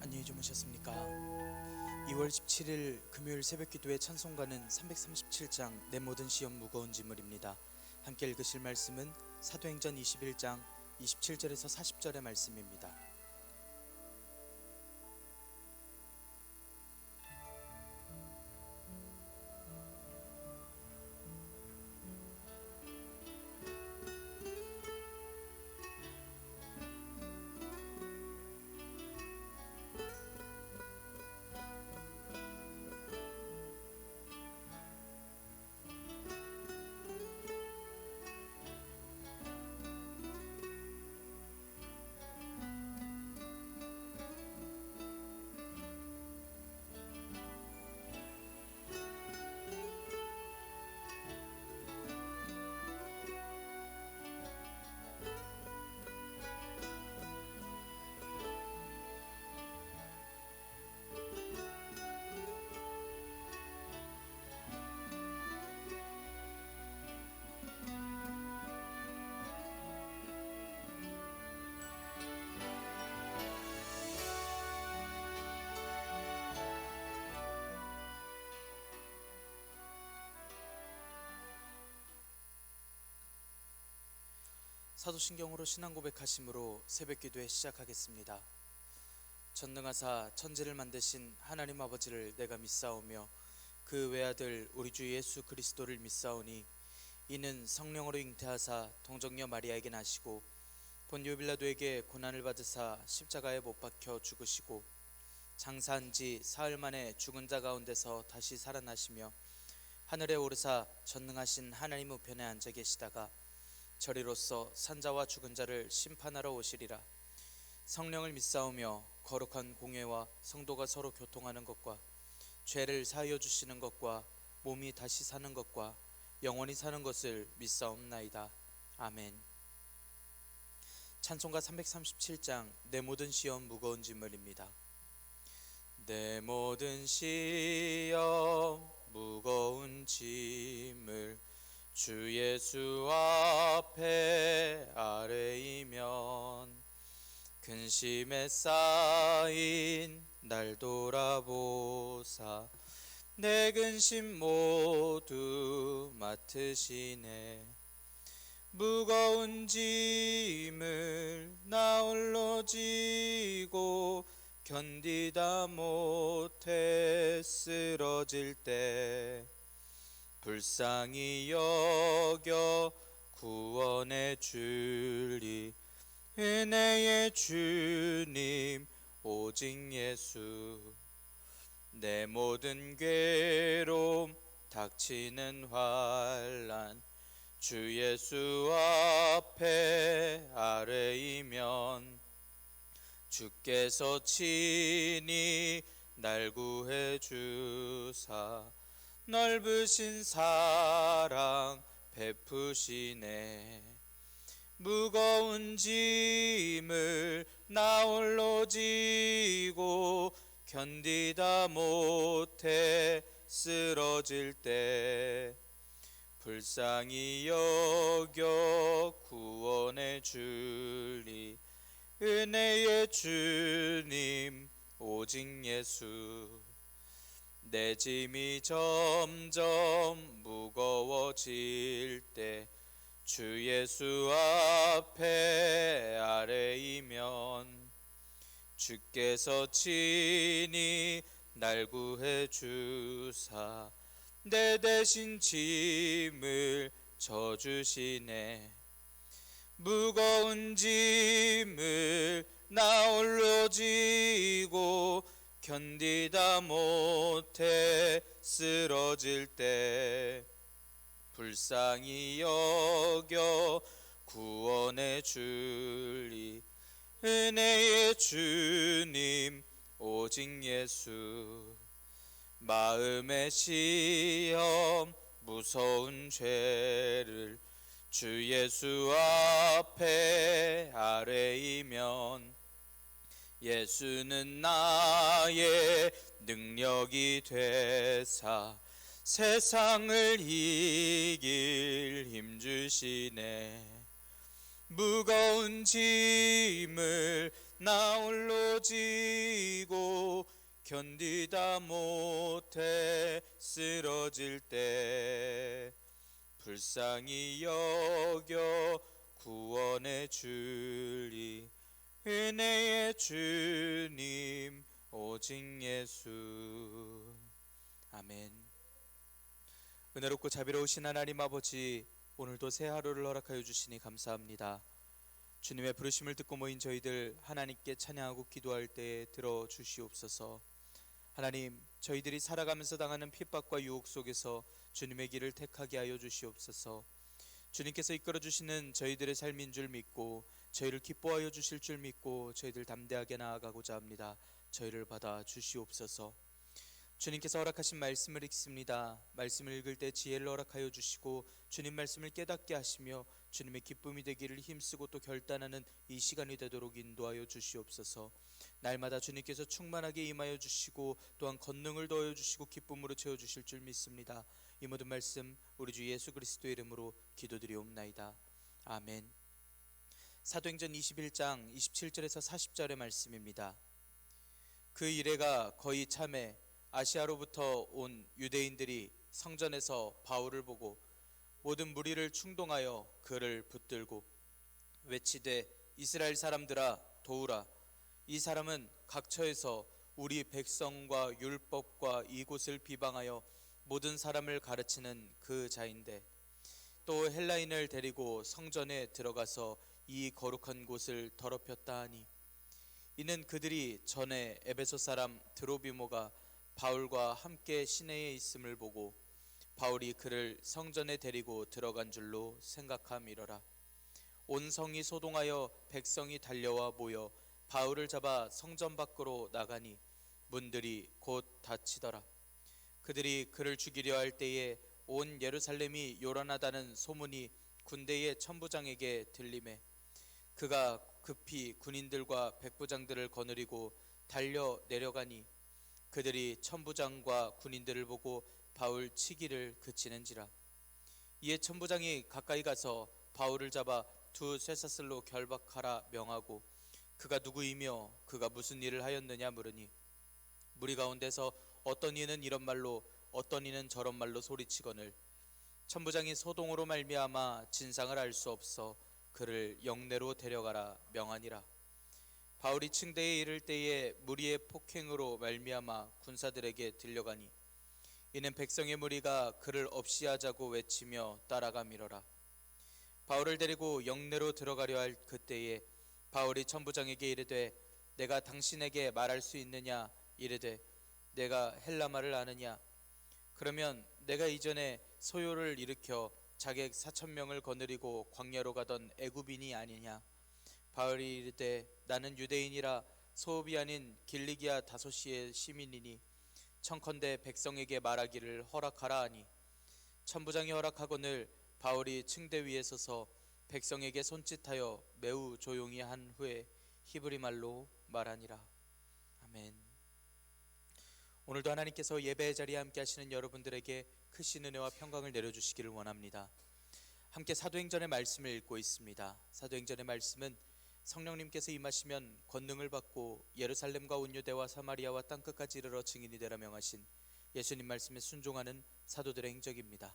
안녕히 주무셨습니까? 2월 17일 금요일 새벽기도의 찬송가는 337장 내 모든 시험 무거운 짐을입니다. 함께 읽으실 말씀은 사도행전 21장 27절에서 40절의 말씀입니다. 사도신경으로 신앙 고백하심으로 새벽기도에 시작하겠습니다. 전능하사 천지를 만드신 하나님 아버지를 내가 믿사오며 그 외아들 우리 주 예수 그리스도를 믿사오니 이는 성령으로 잉태하사 동정녀 마리아에게 나시고 본디오 빌라도에게 고난을 받으사 십자가에 못 박혀 죽으시고 장사한 지 사흘 만에 죽은 자 가운데서 다시 살아나시며 하늘에 오르사 전능하신 하나님 우편에 앉아 계시다가 저리로서 산자와 죽은 자를 심판하러 오시리라. 성령을 믿사오며 거룩한 공회와 성도가 서로 교통하는 것과 죄를 사하여 주시는 것과 몸이 다시 사는 것과 영원히 사는 것을 믿사옵나이다. 아멘. 찬송가 337장 내 모든 시험 무거운 짐을입니다. 내 모든 시험 무거운 짐을 주 예수 앞에 아뢰이면 근심에 쌓인 날 돌아보사 내 근심 모두 맡으시네. 무거운 짐을 나 홀로 지고 견디다 못해 쓰러질 때 불쌍히 여겨 구원해 주리 은혜의 주님 오직 예수. 내 모든 괴로움 닥치는 환난 주 예수 앞에 아뢰이면 주께서 친히 날 구해 주사 넓으신 사랑 베푸시네. 무거운 짐을 나 홀로 지고 견디다 못해 쓰러질 때 불쌍히 여겨 구원해 주리 은혜의 주님 오직 예수. 내 짐이 점점 무거워질 때 주 예수 앞에 아뢰이면 주께서 친히 날 구해 주사 내 대신 짐을 져주시네. 무거운 짐을 나 홀로 지고 견디다 못해 쓰러질 때 불쌍히 여겨 구원해 주리 은혜의 주님 오직 예수. 마음의 시험 무서운 죄를 주 예수 앞에 아뢰이면 예수는 나의 능력이 되사 세상을 이길 힘 주시네. 무거운 짐을 나 홀로 지고 견디다 못해 쓰러질 때 불쌍히 여겨 구원해 주리 은혜의 주님 오직 예수. 아멘. 은혜롭고 자비로우신 하나님 아버지, 오늘도 새 하루를 허락하여 주시니 감사합니다. 주님의 부르심을 듣고 모인 저희들 하나님께 찬양하고 기도할 때에 들어주시옵소서. 하나님, 저희들이 살아가면서 당하는 핍박과 유혹 속에서 주님의 길을 택하게 하여 주시옵소서. 주님께서 이끌어 주시는 저희들의 삶인 줄 믿고 저희를 기뻐하여 주실 줄 믿고 저희들 담대하게 나아가고자 합니다. 저희를 받아 주시옵소서. 주님께서 허락하신 말씀을 읽습니다. 말씀을 읽을 때 지혜를 허락하여 주시고 주님 말씀을 깨닫게 하시며 주님의 기쁨이 되기를 힘쓰고 또 결단하는 이 시간이 되도록 인도하여 주시옵소서. 날마다 주님께서 충만하게 임하여 주시고 또한 권능을 더하여 주시고 기쁨으로 채워 주실 줄 믿습니다. 이 모든 말씀 우리 주 예수 그리스도의 이름으로 기도드리옵나이다. 아멘. 사도행전 21장 27절에서 40절의 말씀입니다. 그 이래가 거의 참에 아시아로부터 온 유대인들이 성전에서 바울을 보고 모든 무리를 충동하여 그를 붙들고 외치되 이스라엘 사람들아 도우라. 이 사람은 각처에서 우리 백성과 율법과 이곳을 비방하여 모든 사람을 가르치는 그 자인데 또 헬라인을 데리고 성전에 들어가서 이 거룩한 곳을 더럽혔다 하니 이는 그들이 전에 에베소 사람 드로비모가 바울과 함께 시내에 있음을 보고 바울이 그를 성전에 데리고 들어간 줄로 생각함이러라. 온 성이 소동하여 백성이 달려와 모여 바울을 잡아 성전 밖으로 나가니 문들이 곧 닫히더라. 그들이 그를 죽이려 할 때에 온 예루살렘이 요란하다는 소문이 군대의 천부장에게 들리매 그가 급히 군인들과 백부장들을 거느리고 달려 내려가니 그들이 천부장과 군인들을 보고 바울 치기를 그치는지라. 이에 천부장이 가까이 가서 바울을 잡아 두 쇠사슬로 결박하라 명하고 그가 누구이며 그가 무슨 일을 하였느냐 물으니 무리 가운데서 어떤 이는 이런 말로 어떤 이는 저런 말로 소리치거늘 천부장이 소동으로 말미암아 진상을 알 수 없어 그를 영내로 데려가라 명하니라. 바울이 층대에 이를 때에 무리의 폭행으로 말미암아 군사들에게 들려가니 이는 백성의 무리가 그를 없이하자고 외치며 따라가미러라. 바울을 데리고 영내로 들어가려 할 그때에 바울이 천부장에게 이르되 내가 당신에게 말할 수 있느냐 이르되 내가 헬라말을 아느냐. 그러면 내가 이전에 소요를 일으켜 자객 4,000명을 거느리고 광야로 가던 애굽인이 아니냐. 바울이 이르되 나는 유대인이라 소읍이 아닌 길리기아 다소시의 시민이니 청컨대 백성에게 말하기를 허락하라 하니 천부장이 허락하거늘 바울이 층대 위에 서서 백성에게 손짓하여 매우 조용히 한 후에 히브리 말로 말하니라. 아멘. 오늘도 하나님께서 예배의 자리에 함께 하시는 여러분들에게 크신 은혜와 평강을 내려주시기를 원합니다. 함께 사도행전의 말씀을 읽고 있습니다. 사도행전의 말씀은 성령님께서 임하시면 권능을 받고 예루살렘과 온 유대와 사마리아와 땅끝까지 이르러 증인이 되라 명하신 예수님 말씀에 순종하는 사도들의 행적입니다.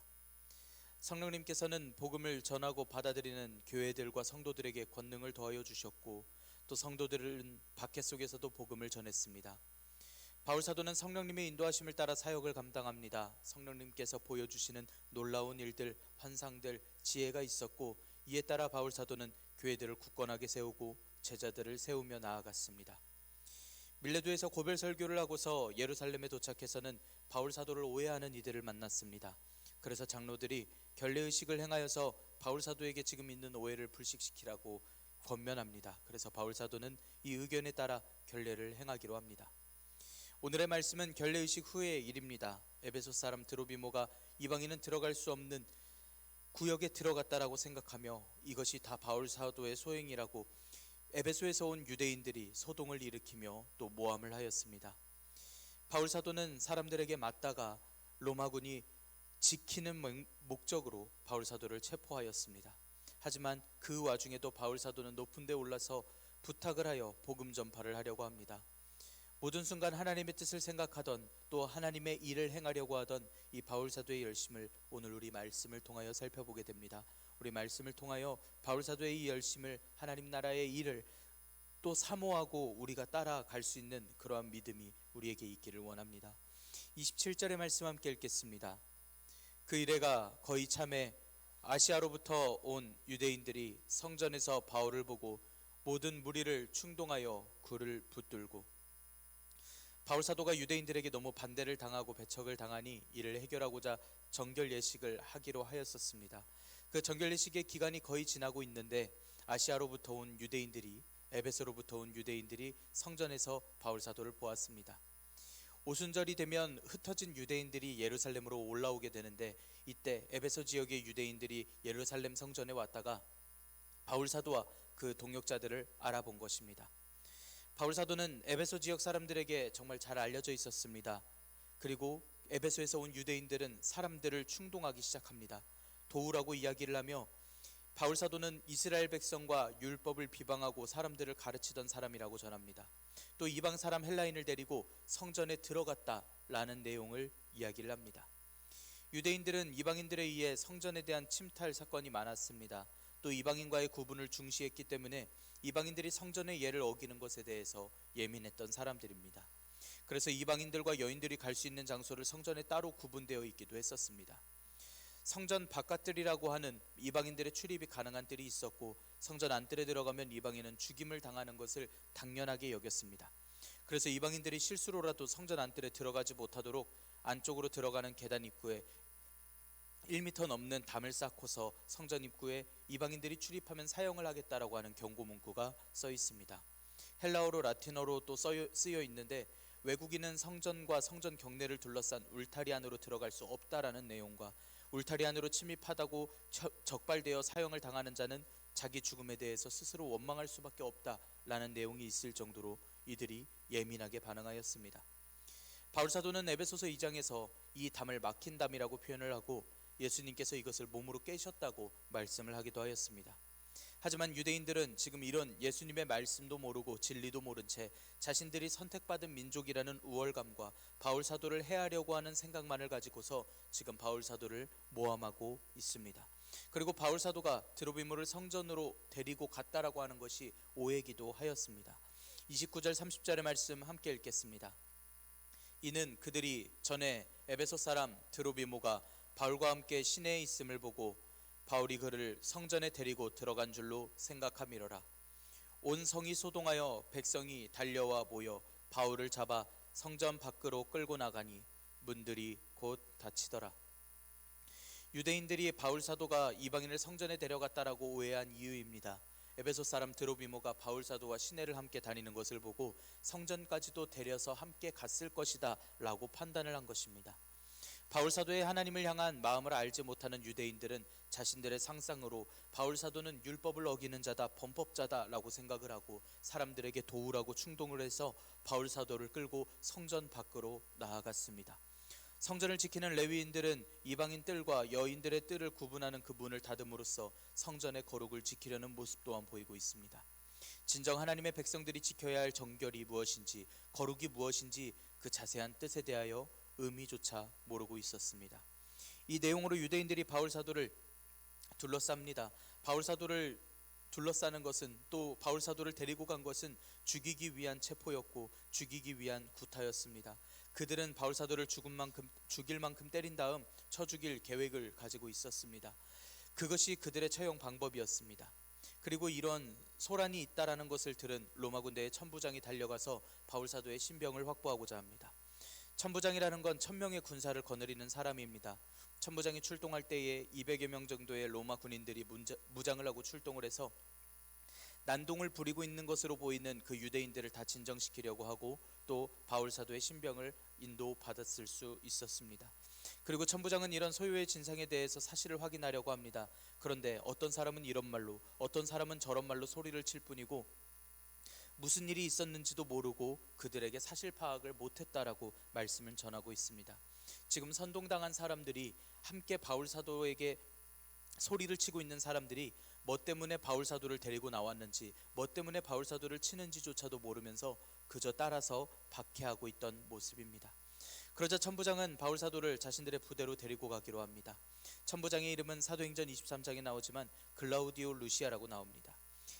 성령님께서는 복음을 전하고 받아들이는 교회들과 성도들에게 권능을 더하여 주셨고 또 성도들은 박해 속에서도 복음을 전했습니다. 바울 사도는 성령님의 인도하심을 따라 사역을 감당합니다. 성령님께서 보여주시는 놀라운 일들, 환상들, 지혜가 있었고 이에 따라 바울 사도는 교회들을 굳건하게 세우고 제자들을 세우며 나아갔습니다. 밀레도에서 고별 설교를 하고서 예루살렘에 도착해서는 바울 사도를 오해하는 이들을 만났습니다. 그래서 장로들이 결례의식을 행하여서 바울 사도에게 지금 있는 오해를 불식시키라고 권면합니다. 그래서 바울 사도는 이 의견에 따라 결례를 행하기로 합니다. 오늘의 말씀은 결례의식 후의 일입니다. 에베소 사람 드로비모가 이방인은 들어갈 수 없는 구역에 들어갔다라고 생각하며 이것이 다 바울 사도의 소행이라고 에베소에서 온 유대인들이 소동을 일으키며 또 모함을 하였습니다. 바울 사도는 사람들에게 맞다가 로마군이 지키는 목적으로 바울 사도를 체포하였습니다. 하지만 그 와중에도 바울 사도는 높은 데 올라서 부탁을 하여 복음 전파를 하려고 합니다. 모든 순간 하나님의 뜻을 생각하던, 또 하나님의 일을 행하려고 하던 이 바울 사도의 열심을 오늘 우리 말씀을 통하여 살펴보게 됩니다. 우리 말씀을 통하여 바울 사도의 이 열심을, 하나님 나라의 일을 또 사모하고 우리가 따라갈 수 있는 그러한 믿음이 우리에게 있기를 원합니다. 27절의 말씀 함께 읽겠습니다. 그 이래가 거의 참에 아시아로부터 온 유대인들이 성전에서 바울을 보고 모든 무리를 충동하여 그를 붙들고, 바울 사도가 유대인들에게 너무 반대를 당하고 배척을 당하니 이를 해결하고자 정결 예식을 하기로 하였었습니다. 그 정결 예식의 기간이 거의 지나고 있는데 아시아로부터 온 유대인들이, 에베소로부터 온 유대인들이 성전에서 바울 사도를 보았습니다. 오순절이 되면 흩어진 유대인들이 예루살렘으로 올라오게 되는데, 이때 에베소 지역의 유대인들이 예루살렘 성전에 왔다가 바울 사도와 그 동역자들을 알아본 것입니다. 바울 사도는 에베소 지역 사람들에게 정말 잘 알려져 있었습니다. 그리고 에베소에서 온 유대인들은 사람들을 충동하기 시작합니다. 도우라고 이야기를 하며, 바울 사도는 이스라엘 백성과 율법을 비방하고 사람들을 가르치던 사람이라고 전합니다. 또 이방 사람 헬라인을 데리고 성전에 들어갔다라는 내용을 이야기를 합니다. 유대인들은 이방인들에 의해 성전에 대한 침탈 사건이 많았습니다. 또 이방인과의 구분을 중시했기 때문에 이방인들이 성전의 예를 어기는 것에 대해서 예민했던 사람들입니다. 그래서 이방인들과 여인들이 갈 수 있는 장소를 성전에 따로 구분되어 있기도 했었습니다. 성전 바깥뜰이라고 하는 이방인들의 출입이 가능한 뜰이 있었고, 성전 안뜰에 들어가면 이방인은 죽임을 당하는 것을 당연하게 여겼습니다. 그래서 이방인들이 실수로라도 성전 안뜰에 들어가지 못하도록 안쪽으로 들어가는 계단 입구에 1m 넘는 담을 쌓고서 성전 입구에 이방인들이 출입하면 사형을 하겠다라고 하는 경고 문구가 써 있습니다. 헬라어로 라틴어로 또 쓰여 있는데, 외국인은 성전과 성전 경내를 둘러싼 울타리 안으로 들어갈 수 없다라는 내용과, 울타리 안으로 침입하다고 적발되어 사형을 당하는 자는 자기 죽음에 대해서 스스로 원망할 수밖에 없다라는 내용이 있을 정도로 이들이 예민하게 반응하였습니다. 바울 사도는 에베소서 2장에서 이 담을 막힌 담이라고 표현을 하고, 예수님께서 이것을 몸으로 깨셨다고 말씀을 하기도 하였습니다. 하지만 유대인들은 지금 이런 예수님의 말씀도 모르고 진리도 모른 채 자신들이 선택받은 민족이라는 우월감과 바울 사도를 해하려고 하는 생각만을 가지고서 지금 바울 사도를 모함하고 있습니다. 그리고 바울 사도가 드로비모를 성전으로 데리고 갔다라고 하는 것이 오해기도 하였습니다. 29절 30절의 말씀 함께 읽겠습니다. 이는 그들이 전에 에베소 사람 드로비모가 바울과 함께 시내에 있음을 보고 바울이 그를 성전에 데리고 들어간 줄로 생각함이로라. 온 성이 소동하여 백성이 달려와 모여 바울을 잡아 성전 밖으로 끌고 나가니 문들이 곧 닫히더라. 유대인들이 바울 사도가 이방인을 성전에 데려갔다라고 오해한 이유입니다. 에베소 사람 드로비모가 바울 사도와 시내를 함께 다니는 것을 보고 성전까지도 데려서 함께 갔을 것이다 라고 판단을 한 것입니다. 바울 사도의 하나님을 향한 마음을 알지 못하는 유대인들은 자신들의 상상으로 바울 사도는 율법을 어기는 자다, 범법자다 라고 생각을 하고 사람들에게 도우라고 충동을 해서 바울 사도를 끌고 성전 밖으로 나아갔습니다. 성전을 지키는 레위인들은 이방인 뜰과 여인들의 뜰을 구분하는 그 문을 닫음으로써 성전의 거룩을 지키려는 모습 또한 보이고 있습니다. 진정 하나님의 백성들이 지켜야 할 정결이 무엇인지, 거룩이 무엇인지 그 자세한 뜻에 대하여 의미조차 모르고 있었습니다. 이 내용으로 유대인들이 바울 사도를 둘러쌉니다. 바울 사도를 둘러싸는 것은, 또 바울 사도를 데리고 간 것은 죽이기 위한 체포였고 죽이기 위한 구타였습니다. 그들은 바울 사도를 죽일 만큼 때린 다음 쳐 죽일 계획을 가지고 있었습니다. 그것이 그들의 처형 방법이었습니다. 그리고 이런 소란이 있다라는 것을 들은 로마 군대의 천부장이 달려가서 바울 사도의 신병을 확보하고자 합니다. 천부장이라는 건 1000명의 군사를 거느리는 사람입니다. 천부장이 출동할 때에 200여 명 정도의 로마 군인들이 무장을 하고 출동을 해서 난동을 부리고 있는 것으로 보이는 그 유대인들을 다 진정시키려고 하고, 또 바울 사도의 신병을 인도받았을 수 있었습니다. 그리고 천부장은 이런 소요의 진상에 대해서 사실을 확인하려고 합니다. 그런데 어떤 사람은 이런 말로, 어떤 사람은 저런 말로 소리를 칠 뿐이고 무슨 일이 있었는지도 모르고 그들에게 사실 파악을 못했다라고 말씀을 전하고 있습니다. 지금 선동당한 사람들이, 함께 바울 사도에게 소리를 치고 있는 사람들이 뭐 때문에 바울 사도를 데리고 나왔는지, 뭐 때문에 바울 사도를 치는지조차도 모르면서 그저 따라서 박해하고 있던 모습입니다. 그러자 천부장은 바울 사도를 자신들의 부대로 데리고 가기로 합니다. 천부장의 이름은 사도행전 23장에 나오지만 글라우디오 루시아라고 나옵니다.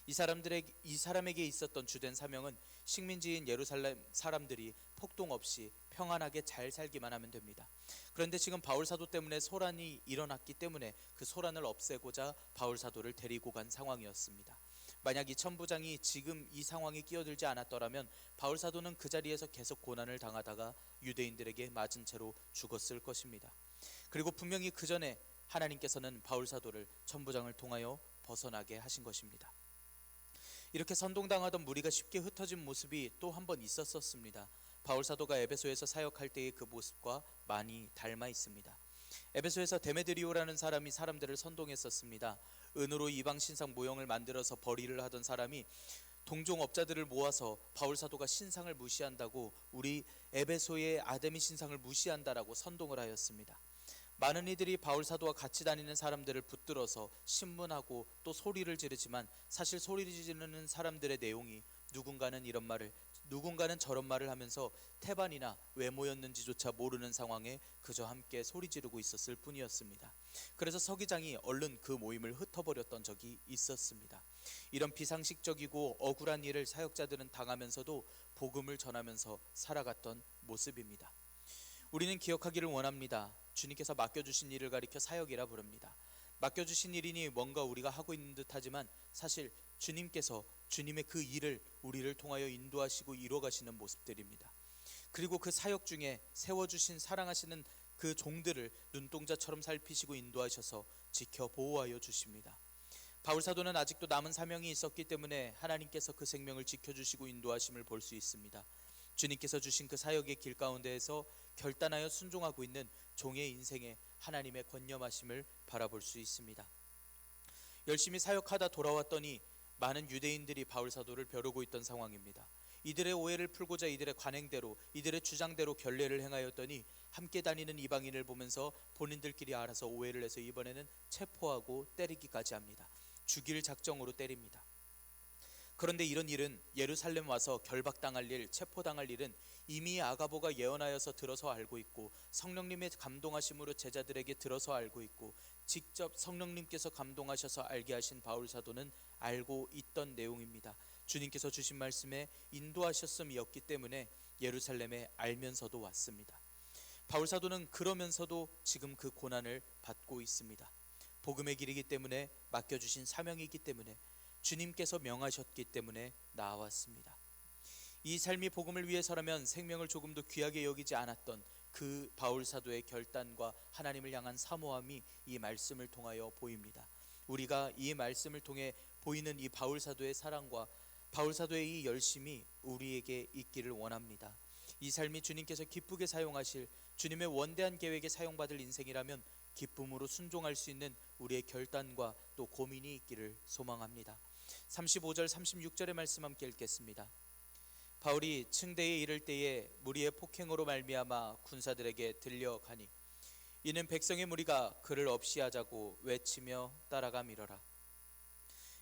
이 사람에게 있었던 주된 사명은 식민지인 예루살렘 사람들이 폭동 없이 평안하게 잘 살기만 하면 됩니다. 그런데 지금 바울 사도 때문에 소란이 일어났기 때문에 그 소란을 없애고자 바울 사도를 데리고 간 상황이었습니다. 만약 이 천부장이 지금 이 상황에 끼어들지 않았더라면 바울 사도는 그 자리에서 계속 고난을 당하다가 유대인들에게 맞은 채로 죽었을 것입니다. 그리고 분명히 그 전에 하나님께서는 바울 사도를 천부장을 통하여 벗어나게 하신 것입니다. 이렇게 선동당하던 무리가 쉽게 흩어진 모습이 또 한 번 있었습니다. 바울 사도가 에베소에서 사역할 때의 그 모습과 많이 닮아 있습니다. 에베소에서 데메드리오라는 사람이 사람들을 선동했었습니다. 은으로 이방 신상 모형을 만들어서 벌이를 하던 사람이 동종업자들을 모아서 바울 사도가 신상을 무시한다고, 우리 에베소의 아데미 신상을 무시한다라고 선동을 하였습니다. 많은 이들이 바울 사도와 같이 다니는 사람들을 붙들어서 신문하고 또 소리를 지르지만, 사실 소리를 지르는 사람들의 내용이 누군가는 이런 말을, 누군가는 저런 말을 하면서 태반이나 왜 모였는지조차 모르는 상황에 그저 함께 소리 지르고 있었을 뿐이었습니다. 그래서 서기장이 얼른 그 모임을 흩어버렸던 적이 있었습니다. 이런 비상식적이고 억울한 일을 사역자들은 당하면서도 복음을 전하면서 살아갔던 모습입니다. 우리는 기억하기를 원합니다. 주님께서 맡겨주신 일을 가리켜 사역이라 부릅니다. 맡겨주신 일이니 뭔가 우리가 하고 있는 듯 하지만 사실 주님께서 주님의 그 일을 우리를 통하여 인도하시고 이뤄가시는 모습들입니다. 그리고 그 사역 중에 세워주신 사랑하시는 그 종들을 눈동자처럼 살피시고 인도하셔서 지켜 보호하여 주십니다. 바울 사도는 아직도 남은 사명이 있었기 때문에 하나님께서 그 생명을 지켜주시고 인도하심을 볼 수 있습니다. 주님께서 주신 그 사역의 길 가운데에서 결단하여 순종하고 있는 종의 인생에 하나님의 권념하심을 바라볼 수 있습니다. 열심히 사역하다 돌아왔더니 많은 유대인들이 바울 사도를 벼르고 있던 상황입니다. 이들의 오해를 풀고자 이들의 관행대로, 이들의 주장대로 결례를 행하였더니 함께 다니는 이방인을 보면서 본인들끼리 알아서 오해를 해서 이번에는 체포하고 때리기까지 합니다. 죽일 작정으로 때립니다. 그런데 이런 일은 예루살렘 와서 결박당할 일, 체포당할 일은 이미 아가보가 예언하여서 들어서 알고 있고, 성령님의 감동하심으로 제자들에게 들어서 알고 있고, 직접 성령님께서 감동하셔서 알게 하신 바울 사도는 알고 있던 내용입니다. 주님께서 주신 말씀에 인도하셨음이었기 때문에 예루살렘에 알면서도 왔습니다. 바울 사도는 그러면서도 지금 그 고난을 받고 있습니다. 복음의 길이기 때문에, 맡겨주신 사명이기 때문에, 주님께서 명하셨기 때문에 나왔습니다. 이 삶이 복음을 위해서라면 생명을 조금도 귀하게 여기지 않았던 그 바울 사도의 결단과 하나님을 향한 사모함이 이 말씀을 통하여 보입니다. 우리가 이 말씀을 통해 보이는 이 바울 사도의 사랑과 바울 사도의 이 열심이 우리에게 있기를 원합니다. 이 삶이 주님께서 기쁘게 사용하실 주님의 원대한 계획에 사용받을 인생이라면 기쁨으로 순종할 수 있는 우리의 결단과 또 고민이 있기를 소망합니다. 35절 36절의 말씀 함께 읽겠습니다. 바울이 층대에 이를 때에 무리의 폭행으로 말미암아 군사들에게 들려가니 이는 백성의 무리가 그를 없이 하자고 외치며 따라가 밀어라.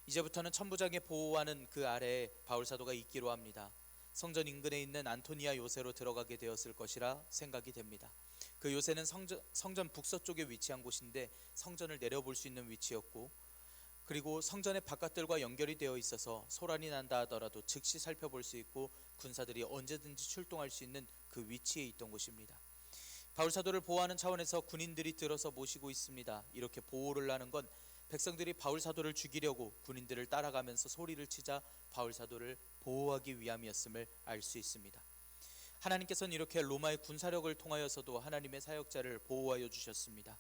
이제부터는 천부장의 보호하는 그 아래에 바울 사도가 있기로 합니다. 성전 인근에 있는 안토니아 요새로 들어가게 되었을 것이라 생각이 됩니다. 그 요새는 성전 북서쪽에 위치한 곳인데 성전을 내려볼 수 있는 위치였고, 그리고 성전의 바깥들과 연결이 되어 있어서 소란이 난다 하더라도 즉시 살펴볼 수 있고 군사들이 언제든지 출동할 수 있는 그 위치에 있던 곳입니다. 바울 사도를 보호하는 차원에서 군인들이 들어서 모시고 있습니다. 이렇게 보호를 하는 건 백성들이 바울 사도를 죽이려고 군인들을 따라가면서 소리를 치자 바울 사도를 보호하기 위함이었음을 알 수 있습니다. 하나님께서는 이렇게 로마의 군사력을 통하여서도 하나님의 사역자를 보호하여 주셨습니다.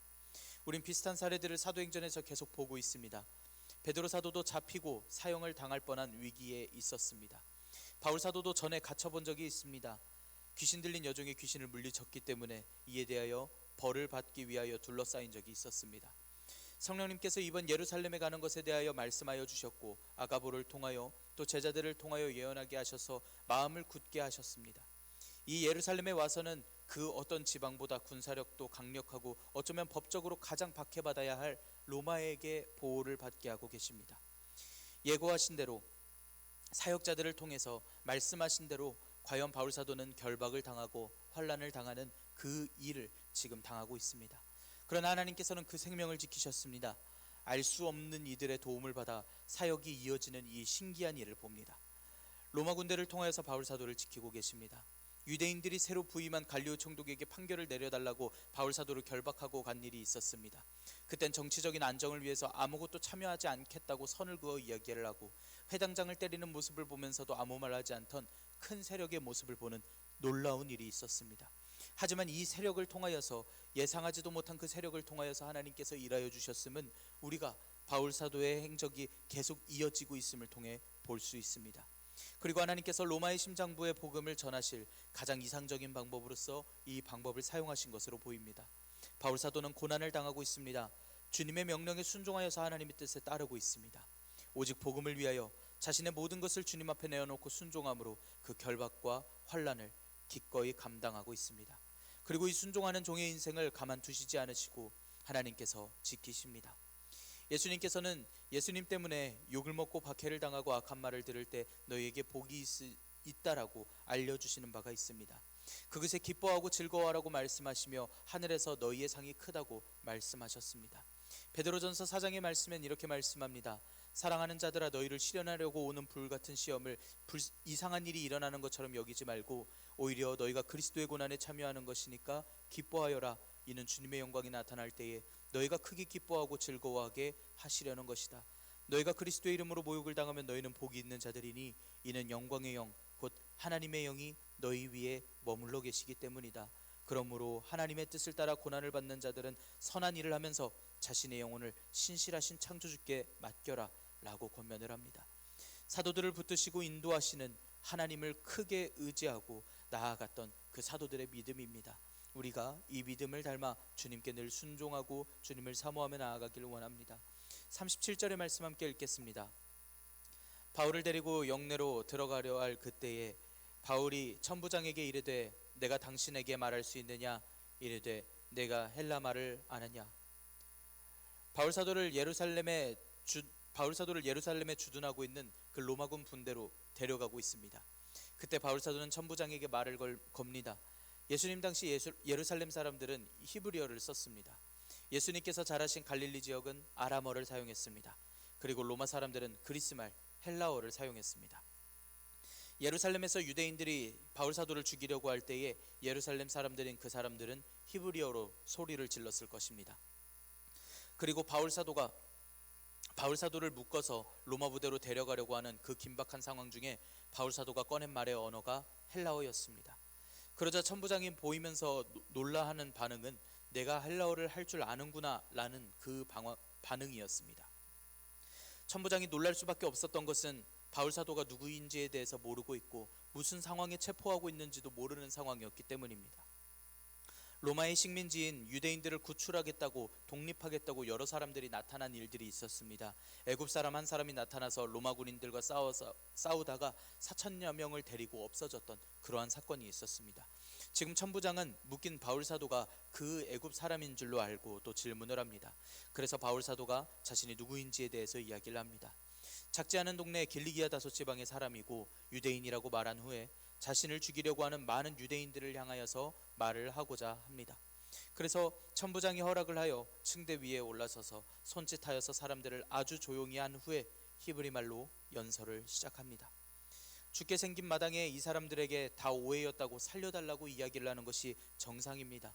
우린 비슷한 사례들을 사도행전에서 계속 보고 있습니다. 베드로 사도도 잡히고 사형을 당할 뻔한 위기에 있었습니다. 바울 사도도 전에 갇혀본 적이 있습니다. 귀신 들린 여종의 귀신을 물리쳤기 때문에 이에 대하여 벌을 받기 위하여 둘러싸인 적이 있었습니다. 성령님께서 이번 예루살렘에 가는 것에 대하여 말씀하여 주셨고, 아가보를 통하여 또 제자들을 통하여 예언하게 하셔서 마음을 굳게 하셨습니다. 이 예루살렘에 와서는 그 어떤 지방보다 군사력도 강력하고 어쩌면 법적으로 가장 박해받아야 할 로마에게 보호를 받게 하고 계십니다. 예고하신 대로 사역자들을 통해서 말씀하신 대로 과연 바울 사도는 결박을 당하고 환난을 당하는 그 일을 지금 당하고 있습니다. 그러나 하나님께서는 그 생명을 지키셨습니다. 알 수 없는 이들의 도움을 받아 사역이 이어지는 이 신기한 일을 봅니다. 로마 군대를 통하여서 바울 사도를 지키고 계십니다. 유대인들이 새로 부임한 갈리오 총독에게 판결을 내려달라고 바울 사도를 결박하고 간 일이 있었습니다. 그땐 정치적인 안정을 위해서 아무것도 참여하지 않겠다고 선을 그어 이야기를 하고 회당장을 때리는 모습을 보면서도 아무 말 하지 않던 큰 세력의 모습을 보는 놀라운 일이 있었습니다. 하지만 이 세력을 통하여서, 예상하지도 못한 그 세력을 통하여서 하나님께서 일하여 주셨음은 우리가 바울 사도의 행적이 계속 이어지고 있음을 통해 볼 수 있습니다. 그리고 하나님께서 로마의 심장부에 복음을 전하실 가장 이상적인 방법으로서 이 방법을 사용하신 것으로 보입니다. 바울 사도는 고난을 당하고 있습니다. 주님의 명령에 순종하여서 하나님의 뜻에 따르고 있습니다. 오직 복음을 위하여 자신의 모든 것을 주님 앞에 내어놓고 순종함으로 그 결박과 환난을 기꺼이 감당하고 있습니다. 그리고 이 순종하는 종의 인생을 가만두시지 않으시고 하나님께서 지키십니다. 예수님께서는 예수님 때문에 욕을 먹고 박해를 당하고 악한 말을 들을 때 너희에게 복이 있다라고 알려주시는 바가 있습니다. 그것에 기뻐하고 즐거워하라고 말씀하시며 하늘에서 너희의 상이 크다고 말씀하셨습니다. 베드로전서 4장의 말씀엔 이렇게 말씀합니다. 사랑하는 자들아, 너희를 시련하려고 오는 불같은 시험을 이상한 일이 일어나는 것처럼 여기지 말고 오히려 너희가 그리스도의 고난에 참여하는 것이니까 기뻐하여라. 이는 주님의 영광이 나타날 때에 너희가 크게 기뻐하고 즐거워하게 하시려는 것이다. 너희가 그리스도의 이름으로 모욕을 당하면 너희는 복이 있는 자들이니 이는 영광의 영 곧 하나님의 영이 너희 위에 머물러 계시기 때문이다. 그러므로 하나님의 뜻을 따라 고난을 받는 자들은 선한 일을 하면서 자신의 영혼을 신실하신 창조주께 맡겨라 라고 권면을 합니다. 사도들을 붙드시고 인도하시는 하나님을 크게 의지하고 나아갔던 그 사도들의 믿음입니다. 우리가 이 믿음을 닮아 주님께 늘 순종하고 주님을 사모하며 나아가기를 원합니다. 37절의 말씀 함께 읽겠습니다. 바울을 데리고 영내로 들어가려 할 그때에 바울이 천부장에게 이르되 내가 당신에게 말할 수 있느냐? 이르되 내가 헬라 말을 아느냐? 바울 사도를 예루살렘에 주둔하고 있는 그 로마군 분대로 데려가고 있습니다. 그때 바울 사도는 천부장에게 말을 겁니다. 예수님 당시 예루살렘 사람들은 히브리어를 썼습니다. 예수님께서 자라신 갈릴리 지역은 아람어를 사용했습니다. 그리고 로마 사람들은 그리스말 헬라어를 사용했습니다. 예루살렘에서 유대인들이 바울 사도를 죽이려고 할 때에 예루살렘 사람들인 그 사람들은 히브리어로 소리를 질렀을 것입니다. 그리고 바울 사도를 묶어서 로마 부대로 데려가려고 하는 그 긴박한 상황 중에 바울 사도가 꺼낸 말의 언어가 헬라어였습니다. 그러자 천부장이 보이면서 놀라하는 반응은 내가 헬라어를 할 줄 아는구나 라는 그 반응이었습니다. 천부장이 놀랄 수밖에 없었던 것은 바울 사도가 누구인지에 대해서 모르고 있고 무슨 상황에 체포하고 있는지도 모르는 상황이었기 때문입니다. 로마의 식민지인 유대인들을 구출하겠다고 독립하겠다고 여러 사람들이 나타난 일들이 있었습니다. 애굽 사람 한 사람이 나타나서 로마 군인들과 싸우다가 4,000여 명을 데리고 없어졌던 그러한 사건이 있었습니다. 지금 천부장은 묶인 바울 사도가 그 애굽 사람인 줄로 알고 또 질문을 합니다. 그래서 바울 사도가 자신이 누구인지에 대해서 이야기를 합니다. 작지 않은 동네 길리기아 다소 지방의 사람이고 유대인이라고 말한 후에 자신을 죽이려고 하는 많은 유대인들을 향하여서 말을 하고자 합니다. 그래서 천부장이 허락을 하여 층대 위에 올라서서 손짓하여서 사람들을 아주 조용히 한 후에 히브리 말로 연설을 시작합니다. 죽게 생긴 마당에 이 사람들에게 다 오해였다고 살려달라고 이야기를 하는 것이 정상입니다.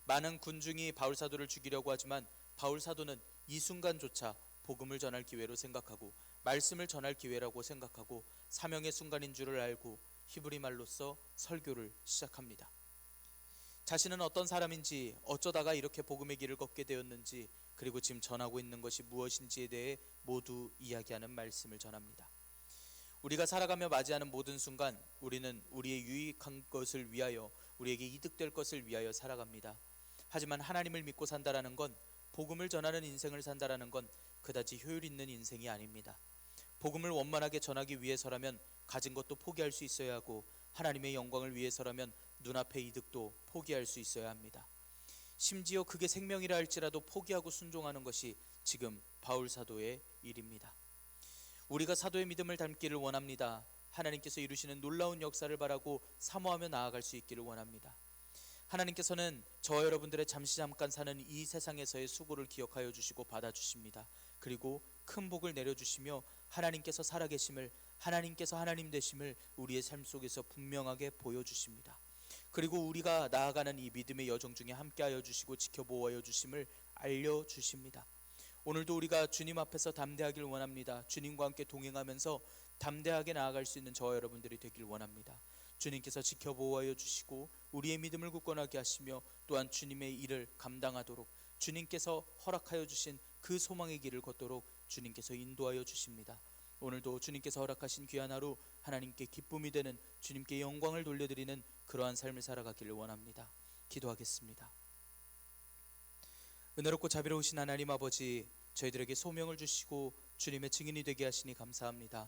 많은 군중이 바울 사도를 죽이려고 하지만 바울 사도는 이 순간조차 복음을 전할 기회로 생각하고 말씀을 전할 기회라고 생각하고 사명의 순간인 줄을 알고 히브리 말로써 설교를 시작합니다. 자신은 어떤 사람인지, 어쩌다가 이렇게 복음의 길을 걷게 되었는지, 그리고 지금 전하고 있는 것이 무엇인지에 대해 모두 이야기하는 말씀을 전합니다. 우리가 살아가며 맞이하는 모든 순간 우리는 우리의 유익한 것을 위하여, 우리에게 이득될 것을 위하여 살아갑니다. 하지만 하나님을 믿고 산다라는 건, 복음을 전하는 인생을 산다라는 건 그다지 효율 있는 인생이 아닙니다. 복음을 원만하게 전하기 위해서라면 가진 것도 포기할 수 있어야 하고 하나님의 영광을 위해서라면 눈앞의 이득도 포기할 수 있어야 합니다. 심지어 그게 생명이라 할지라도 포기하고 순종하는 것이 지금 바울 사도의 일입니다. 우리가 사도의 믿음을 닮기를 원합니다. 하나님께서 이루시는 놀라운 역사를 바라고 사모하며 나아갈 수 있기를 원합니다. 하나님께서는 저와 여러분들의 잠시 잠깐 사는 이 세상에서의 수고를 기억하여 주시고 받아주십니다. 그리고 큰 복을 내려주시며 하나님께서 살아계심을, 하나님께서 하나님 되심을 우리의 삶 속에서 분명하게 보여주십니다. 그리고 우리가 나아가는 이 믿음의 여정 중에 함께하여 주시고 지켜보아여 주심을 알려주십니다. 오늘도 우리가 주님 앞에서 담대하길 원합니다. 주님과 함께 동행하면서 담대하게 나아갈 수 있는 저와 여러분들이 되길 원합니다. 주님께서 지켜보아여 주시고 우리의 믿음을 굳건하게 하시며 또한 주님의 일을 감당하도록 주님께서 허락하여 주신 그 소망의 길을 걷도록 주님께서 인도하여 주십니다. 오늘도 주님께서 허락하신 귀한 하루, 하나님께 기쁨이 되는, 주님께 영광을 돌려드리는 그러한 삶을 살아가기를 원합니다. 기도하겠습니다. 은혜롭고 자비로우신 하나님 아버지, 저희들에게 소명을 주시고 주님의 증인이 되게 하시니 감사합니다.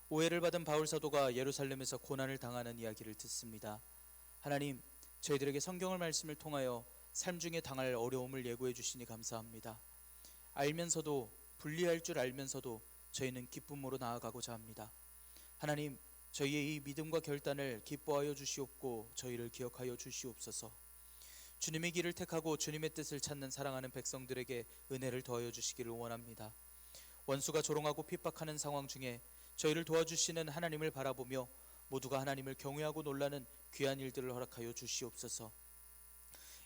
오해를 받은 바울 사도가 예루살렘에서 고난을 당하는 이야기를 듣습니다. 하나님, 저희들에게 성경을 말씀을 통하여 삶 중에 당할 어려움을 예고해 주시니 감사합니다. 알면서도, 분리할 줄 알면서도 저희는 기쁨으로 나아가고자 합니다. 하나님, 저희의 이 믿음과 결단을 기뻐하여 주시옵고 저희를 기억하여 주시옵소서. 주님의 길을 택하고 주님의 뜻을 찾는 사랑하는 백성들에게 은혜를 더하여 주시기를 원합니다. 원수가 조롱하고 핍박하는 상황 중에 저희를 도와주시는 하나님을 바라보며 모두가 하나님을 경외하고 놀라는 귀한 일들을 허락하여 주시옵소서.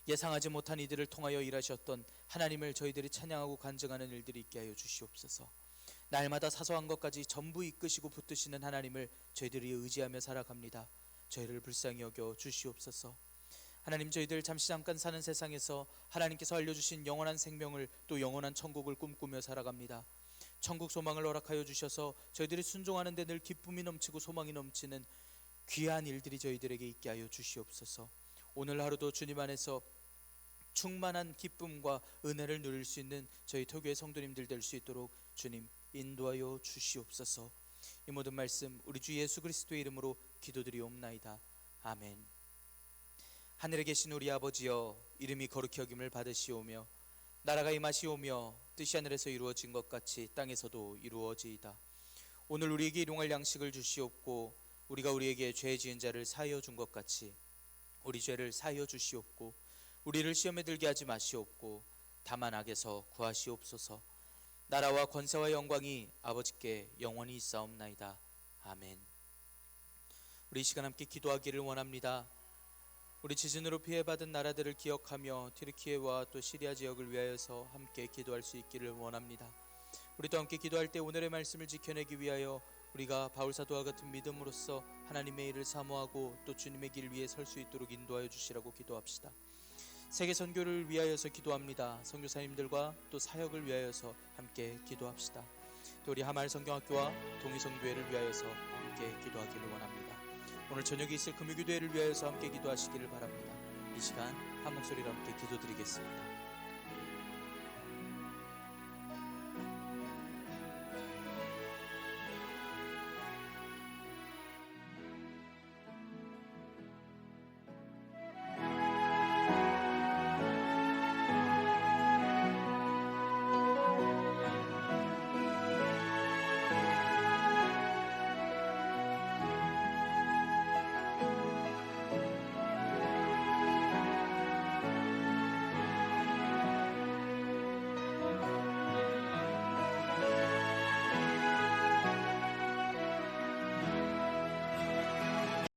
예상하지 못한 이들을 통하여 일하셨던 하나님을 저희들이 찬양하고 간증하는 일들이 있게 하여 주시옵소서. 날마다 사소한 것까지 전부 이끄시고 붙드시는 하나님을 저희들이 의지하며 살아갑니다. 저희를 불쌍히 여겨 주시옵소서. 하나님, 저희들 잠시 잠깐 사는 세상에서 하나님께서 알려주신 영원한 생명을, 또 영원한 천국을 꿈꾸며 살아갑니다. 천국 소망을 허락하여 주셔서 저희들이 순종하는 데 늘 기쁨이 넘치고 소망이 넘치는 귀한 일들이 저희들에게 있게 하여 주시옵소서. 오늘 하루도 주님 안에서 충만한 기쁨과 은혜를 누릴 수 있는 저희 토교의 성도님들 될 수 있도록 주님 인도하여 주시옵소서. 이 모든 말씀 우리 주 예수 그리스도의 이름으로 기도드리옵나이다. 아멘. 하늘에 계신 우리 아버지여, 이름이 거룩히 여김을 받으시오며 나라가 임하시오며 뜻이 하늘에서 이루어진 것 같이 땅에서도 이루어지이다. 오늘 우리에게 일용할 양식을 주시옵고 우리가 우리에게 죄 지은 자를 사하여 준 것 같이 우리 죄를 사하여 주시옵고 우리를 시험에 들게 하지 마시옵고 다만 악에서 구하시옵소서. 나라와 권세와 영광이 아버지께 영원히 있사옵나이다. 아멘. 우리 이 시간 함께 기도하기를 원합니다. 우리 지진으로 피해받은 나라들을 기억하며 튀르키예와 또 시리아 지역을 위하여서 함께 기도할 수 있기를 원합니다. 우리도 함께 기도할 때 오늘의 말씀을 지켜내기 위하여 우리가 바울 사도와 같은 믿음으로써 하나님의 일을 사모하고 또 주님의 길 위에 설 수 있도록 인도하여 주시라고 기도합시다. 세계 선교를 위하여서 기도합니다. 선교사님들과 또 사역을 위하여서 함께 기도합시다. 또 우리 하마을 성경학교와 동의성교회를 위하여서 함께 기도하기를 원합니다. 오늘 저녁에 있을 금요기도회를 위하여서 함께 기도하시기를 바랍니다. 이 시간 한 목소리로 함께 기도드리겠습니다.